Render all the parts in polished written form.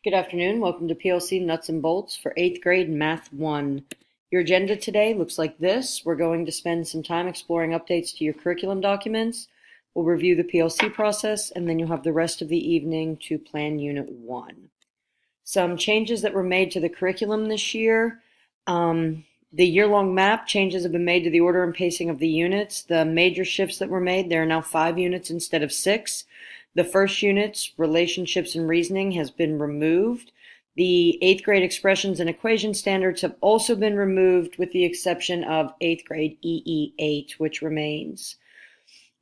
Good afternoon. Welcome to PLC Nuts and Bolts for 8th grade Math 1. Your agenda today looks like this. We're going to spend some time exploring updates to your curriculum documents. We'll review the PLC process, and then you'll have the rest of the evening to plan Unit 1. Some changes that were made to the curriculum this year. The year-long map changes have been made to the order and pacing of the units. The major shifts that were made, there are now 5 units instead of 6. The first unit's relationships and reasoning has been removed. The 8th grade expressions and equation standards have also been removed with the exception of 8th grade EE8, which remains.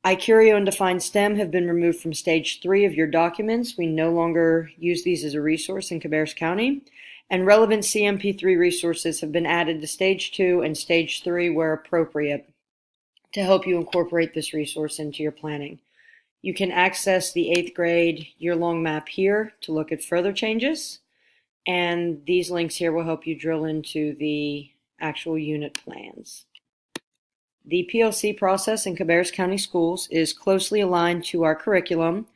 iCurio and Define STEM have been removed from Stage 3 of your documents. We no longer use these as a resource in Cabarrus County. And relevant CMP3 resources have been added to Stage 2 and Stage 3 where appropriate to help you incorporate this resource into your planning. You can access the 8th grade year-long map here to look at further changes, and these links here will help you drill into the actual unit plans. The PLC process in Cabarrus County Schools is closely aligned to our curriculum.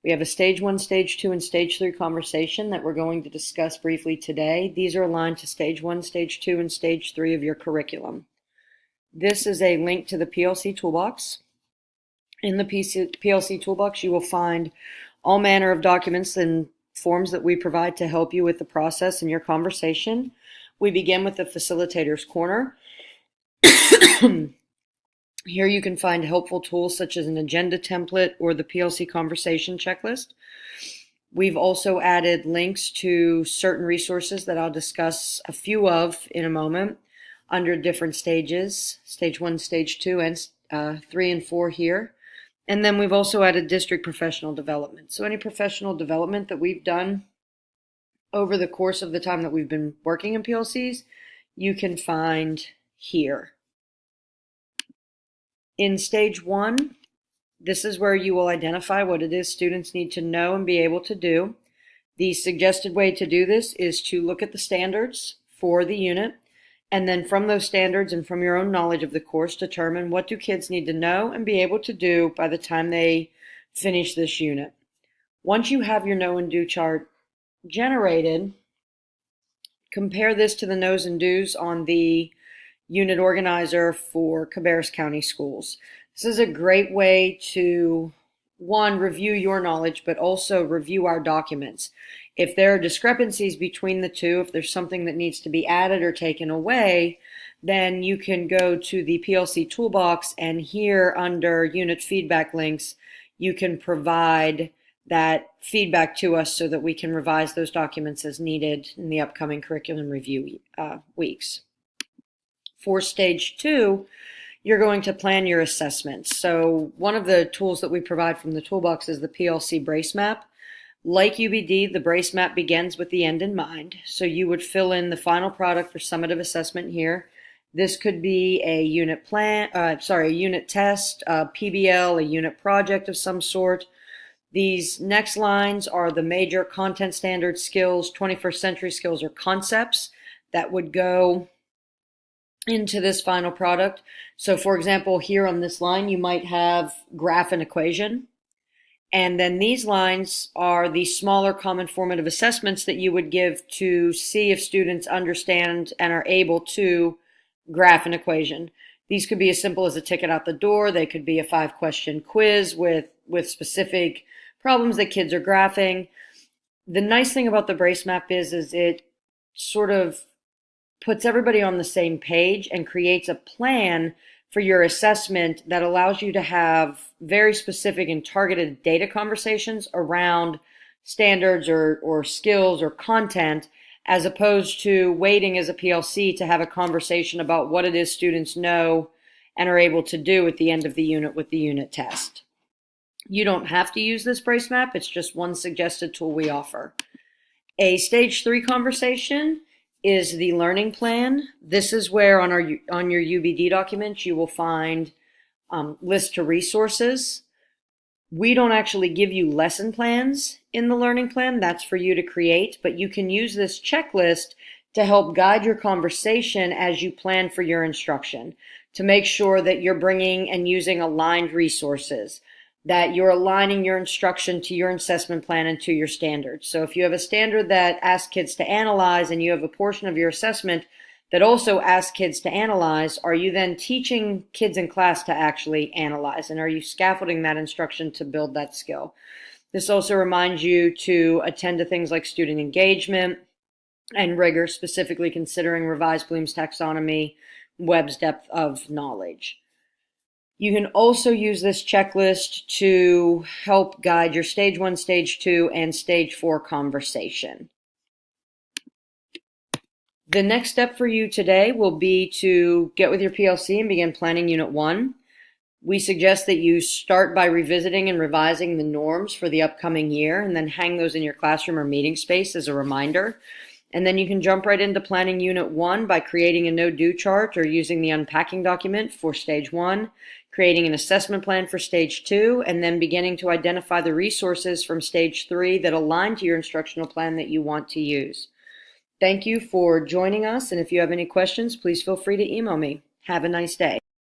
We have a Stage 1, Stage 2, and Stage 3 conversation that we're going to discuss briefly today. These are aligned to Stage 1, Stage 2, and Stage 3 of your curriculum. This is a link to the PLC Toolbox. In the PLC Toolbox, you will find all manner of documents and forms that we provide to help you with the process and your conversation. We begin with the Facilitator's Corner. Here you can find helpful tools such as an agenda template or the PLC conversation checklist. We've also added links to certain resources that I'll discuss a few of in a moment under different stages, Stage 1, Stage 2, and 3 and 4 here. And then we've also added district professional development. So any professional development that we've done over the course of the time that we've been working in PLCs, you can find here. In Stage 1, this is where you will identify what it is students need to know and be able to do. The suggested way to do this is to look at the standards for the unit, and then from those standards and from your own knowledge of the course, determine what do kids need to know and be able to do by the time they finish this unit. Once you have your know and do chart generated, compare this to the knows and do's on the unit organizer for Cabarrus County Schools. This is a great way to, one, review your knowledge, but also review our documents. If there are discrepancies between the two, if there's something that needs to be added or taken away, then you can go to the PLC Toolbox, and here under unit feedback links, you can provide that feedback to us so that we can revise those documents as needed in the upcoming curriculum review weeks. For Stage 2, you're going to plan your assessments. So one of the tools that we provide from the toolbox is the PLC Brace Map. Like UBD, the Brace Map begins with the end in mind. So you would fill in the final product for summative assessment here. This could be a unit a unit test, a PBL, a unit project of some sort. These next lines are the major content standard skills, 21st century skills or concepts that would go into this final product. So for example, here on this line, you might have graph and equation. And then these lines are the smaller common formative assessments that you would give to see if students understand and are able to graph an equation. These could be as simple as a ticket out the door. They could be a 5-question quiz with specific problems that kids are graphing. The nice thing about the Brace Map is it sort of puts everybody on the same page and creates a plan for your assessment that allows you to have very specific and targeted data conversations around standards or skills or content, as opposed to waiting as a PLC to have a conversation about what it is students know and are able to do at the end of the unit with the unit test. You don't have to use this Brace Map. It's just one suggested tool we offer. A Stage 3 conversation is the learning plan. This is where on your UBD documents you will find list to resources. We don't actually give you lesson plans in the learning plan. That's for you to create, but you can use this checklist to help guide your conversation as you plan for your instruction, to make sure that you're bringing and using aligned resources. that you're aligning your instruction to your assessment plan and to your standards. So if you have a standard that asks kids to analyze and you have a portion of your assessment that also asks kids to analyze, are you then teaching kids in class to actually analyze? And are you scaffolding that instruction to build that skill? This also reminds you to attend to things like student engagement and rigor, specifically considering revised Bloom's taxonomy, Webb's depth of knowledge. You can also use this checklist to help guide your stage 1, stage 2, and stage 4 conversation. The next step for you today will be to get with your PLC and begin planning Unit 1. We suggest that you start by revisiting and revising the norms for the upcoming year and then hang those in your classroom or meeting space as a reminder. And then you can jump right into planning Unit 1 by creating a no-do chart or using the unpacking document for Stage 1, creating an assessment plan for Stage 2, and then beginning to identify the resources from Stage 3 that align to your instructional plan that you want to use. Thank you for joining us, and if you have any questions, please feel free to email me. Have a nice day.